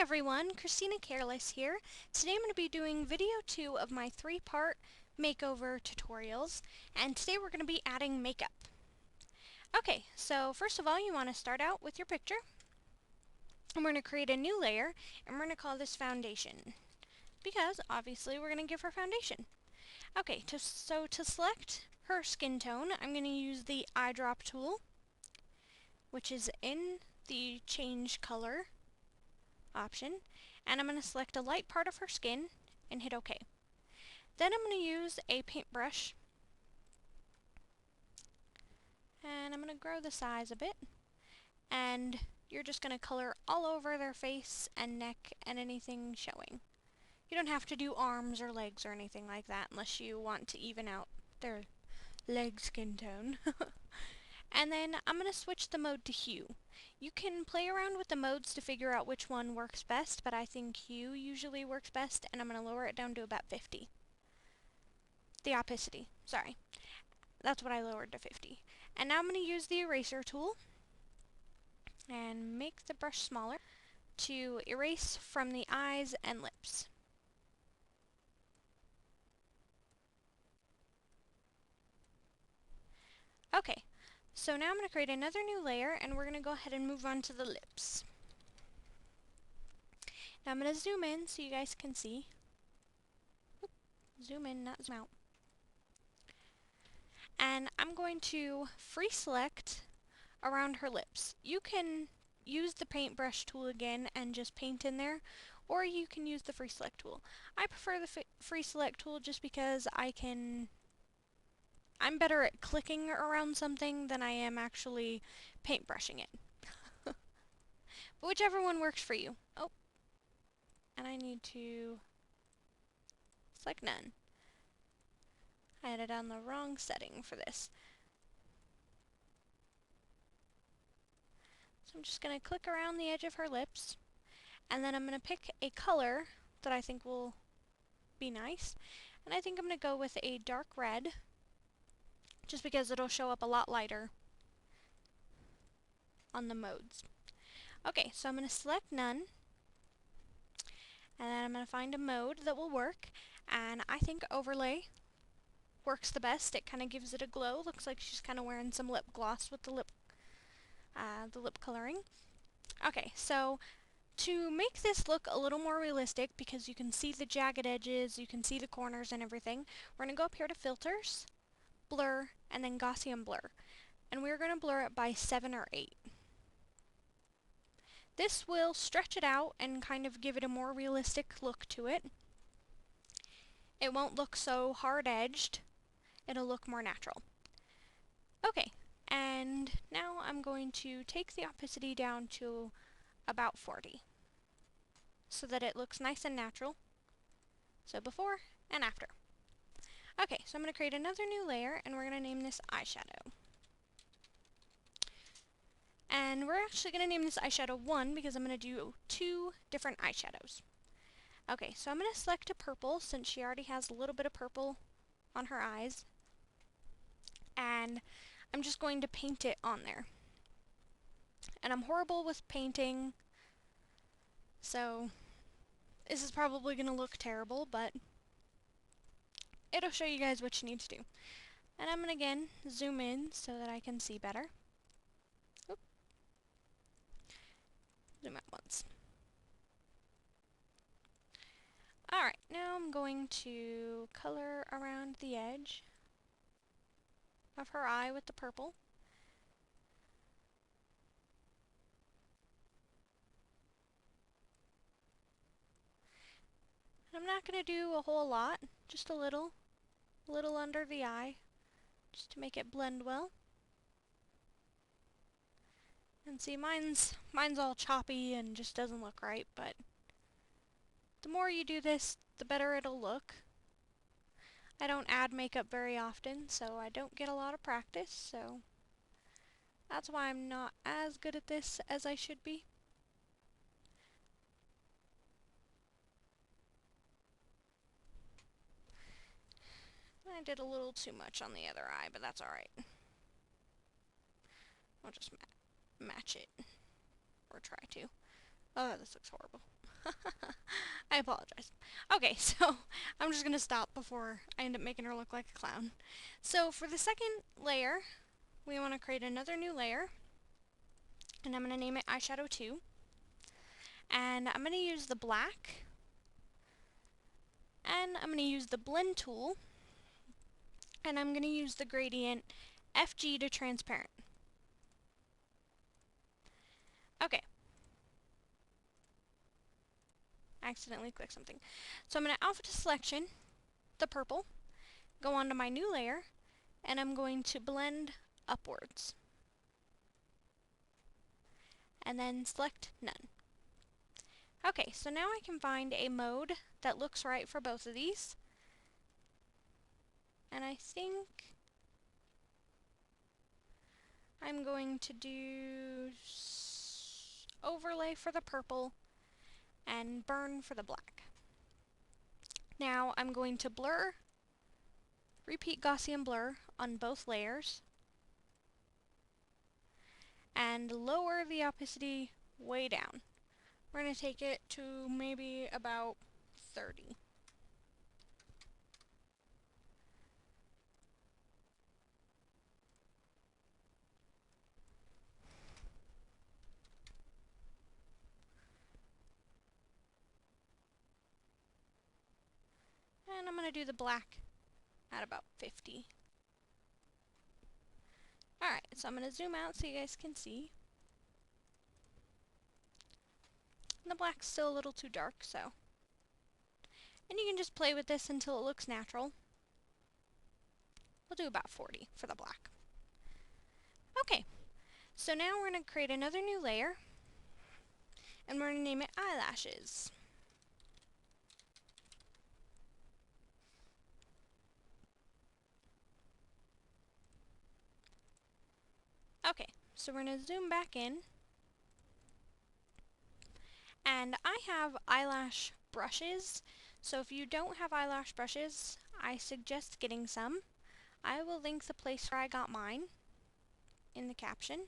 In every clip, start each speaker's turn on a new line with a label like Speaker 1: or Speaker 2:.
Speaker 1: everyone, Christina Careless here. Today I'm going to be doing video 2 of my 3-part makeover tutorials, and today we're going to be adding makeup. Okay, so first of all you want to start out with your picture, and we're going to create a new layer, and we're going to call this foundation, because obviously we're going to give her foundation. Okay, so to select her skin tone, I'm going to use the eyedrop tool, which is in the change color option, and I'm going to select a light part of her skin and hit OK. Then I'm going to use a paintbrush, and I'm going to grow the size a bit, and you're just going to color all over their face and neck and anything showing. You don't have to do arms or legs or anything like that unless you want to even out their leg skin tone. And then I'm going to switch the mode to hue. You can play around with the modes to figure out which one works best, but I think hue usually works best, and I'm going to lower it down to about 50. The opacity, sorry. That's what I lowered to 50. And now I'm going to use the eraser tool and make the brush smaller to erase from the eyes and lips. Okay, so now I'm going to create another new layer, and we're going to go ahead and move on to the lips. Now I'm going to zoom in so you guys can see. Oop, zoom in, not zoom out. And I'm going to free select around her lips. You can use the paintbrush tool again and just paint in there, or you can use the free select tool. I prefer the free select tool just because I'm better at clicking around something than I am actually paintbrushing it. But whichever one works for you. Oh, and I need to select none. I added on the wrong setting for this. So I'm just going to click around the edge of her lips, and then I'm going to pick a color that I think will be nice, and I think I'm going to go with a dark red, just because it'll show up a lot lighter on the modes. Okay, so I'm going to select none, and then I'm going to find a mode that will work, and I think overlay works the best. It kind of gives it a glow. Looks like she's kind of wearing some lip gloss with the lip coloring. Okay, so to make this look a little more realistic, because you can see the jagged edges, you can see the corners and everything, we're going to go up here to Filters, Blur, and then Gaussian Blur. And we're going to blur it by 7 or 8. This will stretch it out and kind of give it a more realistic look to it. It won't look so hard-edged. It'll look more natural. Okay, and now I'm going to take the opacity down to about 40, so that it looks nice and natural. So before and after. Okay, so I'm going to create another new layer, and we're going to name this eyeshadow. And we're actually going to name this eyeshadow 1 because I'm going to do 2 different eyeshadows. Okay, so I'm going to select a purple since she already has a little bit of purple on her eyes. And I'm just going to paint it on there. And I'm horrible with painting, so this is probably going to look terrible, but it'll show you guys what you need to do. And I'm going to again zoom in so that I can see better. Oop. Zoom out once. Alright, now I'm going to color around the edge of her eye with the purple. I'm not going to do a whole lot, just a little under the eye, just to make it blend well. And see, mine's all choppy and just doesn't look right, but the more you do this, the better it'll look. I don't add makeup very often, so I don't get a lot of practice, so that's why I'm not as good at this as I should be. I did a little too much on the other eye, but that's alright. I'll just match it, or try to. Oh, this looks horrible. I apologize. Okay, so I'm just gonna stop before I end up making her look like a clown. So for the second layer, we want to create another new layer, and I'm gonna name it eyeshadow 2. And I'm gonna use the black, and I'm gonna use the blend tool, and I'm gonna use the gradient FG to transparent. Okay. I accidentally clicked something. So I'm going to alpha to selection, the purple, go on to my new layer, and I'm going to blend upwards. And then select none. Okay, so now I can find a mode that looks right for both of these. And I think I'm going to do overlay for the purple and burn for the black. Now I'm going to blur, repeat Gaussian blur on both layers, and lower the opacity way down. We're going to take it to maybe about 30. And I'm going to do the black at about 50. Alright, so I'm going to zoom out so you guys can see. And the black's still a little too dark, so. And you can just play with this until it looks natural. We'll do about 40 for the black. Okay, so now we're going to create another new layer, and we're going to name it eyelashes. Okay, so we're going to zoom back in, and I have eyelash brushes, so if you don't have eyelash brushes, I suggest getting some. I will link the place where I got mine in the caption.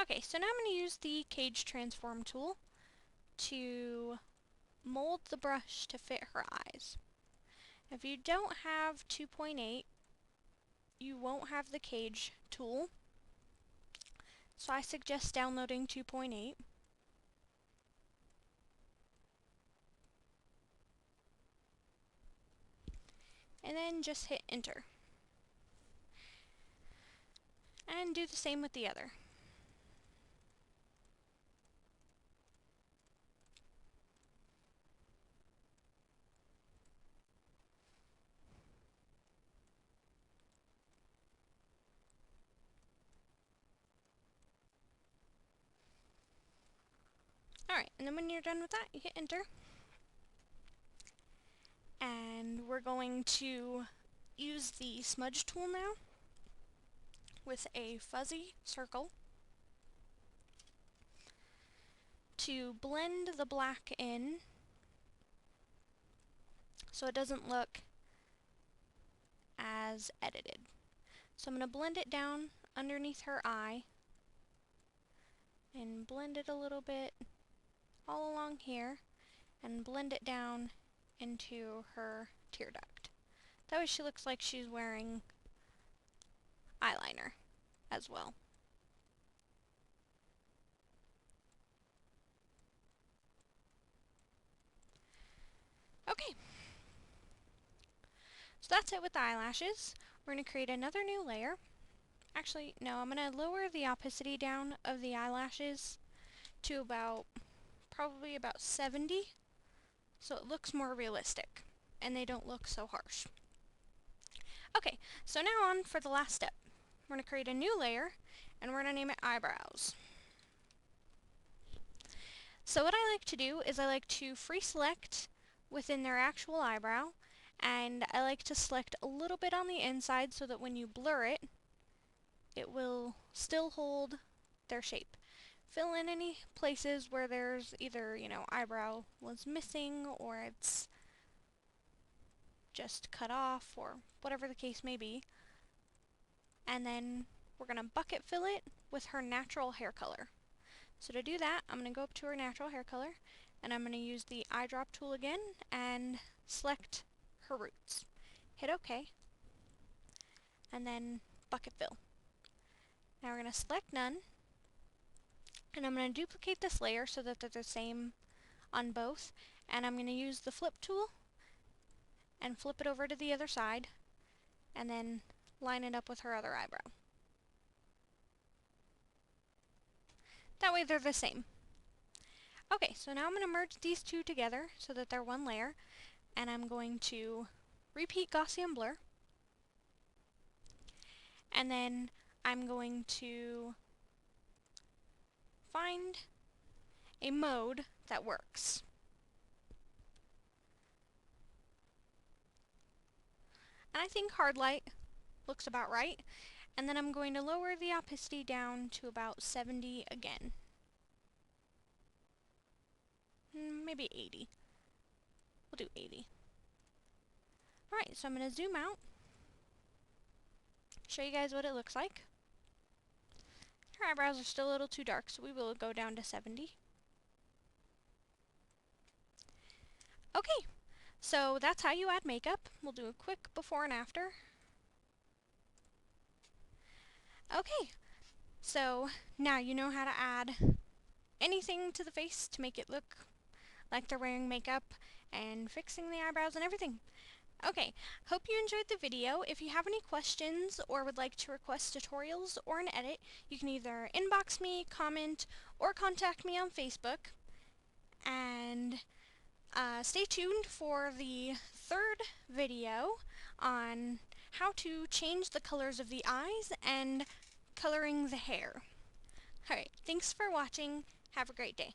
Speaker 1: Okay, so now I'm going to use the Cage Transform tool to mold the brush to fit her eyes. If you don't have 2.8, you won't have the Cage tool, so I suggest downloading 2.8. And then just hit enter. And do the same with the other. Alright, and then when you're done with that, you hit enter. And we're going to use the smudge tool now with a fuzzy circle to blend the black in so it doesn't look as edited. So I'm going to blend it down underneath her eye and blend it a little bit all along here and blend it down into her tear duct. That way she looks like she's wearing eyeliner as well. Okay, so that's it with the eyelashes. We're going to create another new layer. Actually, no, I'm going to lower the opacity down of the eyelashes to probably about 70, so it looks more realistic and they don't look so harsh. Okay, so now on for the last step. We're going to create a new layer and we're going to name it eyebrows. So what I like to do is I like to free select within their actual eyebrow, and I like to select a little bit on the inside so that when you blur it, it will still hold their shape. fill in any places where there's either, eyebrow was missing or it's just cut off or whatever the case may be. And then we're going to bucket fill it with her natural hair color. So to do that, I'm going to go up to her natural hair color and I'm going to use the eyedrop tool again and select her roots. Hit OK and then bucket fill. Now we're going to select none and I'm going to duplicate this layer so that they're the same on both, and I'm going to use the flip tool and flip it over to the other side and then line it up with her other eyebrow. That way they're the same. Okay, so now I'm going to merge these two together so that they're one layer, and I'm going to repeat Gaussian blur, and then I'm going to find a mode that works. And I think hard light looks about right, and then I'm going to lower the opacity down to about 70 again. Maybe 80. We'll do 80. Alright, so I'm going to zoom out, show you guys what it looks like. Her eyebrows are still a little too dark, so we will go down to 70. Okay, so that's how you add makeup. We'll do a quick before and after. Okay, so now you know how to add anything to the face to make it look like they're wearing makeup and fixing the eyebrows and everything. Okay, hope you enjoyed the video. If you have any questions or would like to request tutorials or an edit, you can either inbox me, comment, or contact me on Facebook. And stay tuned for the third video on how to change the colors of the eyes and coloring the hair. Alright, thanks for watching. Have a great day.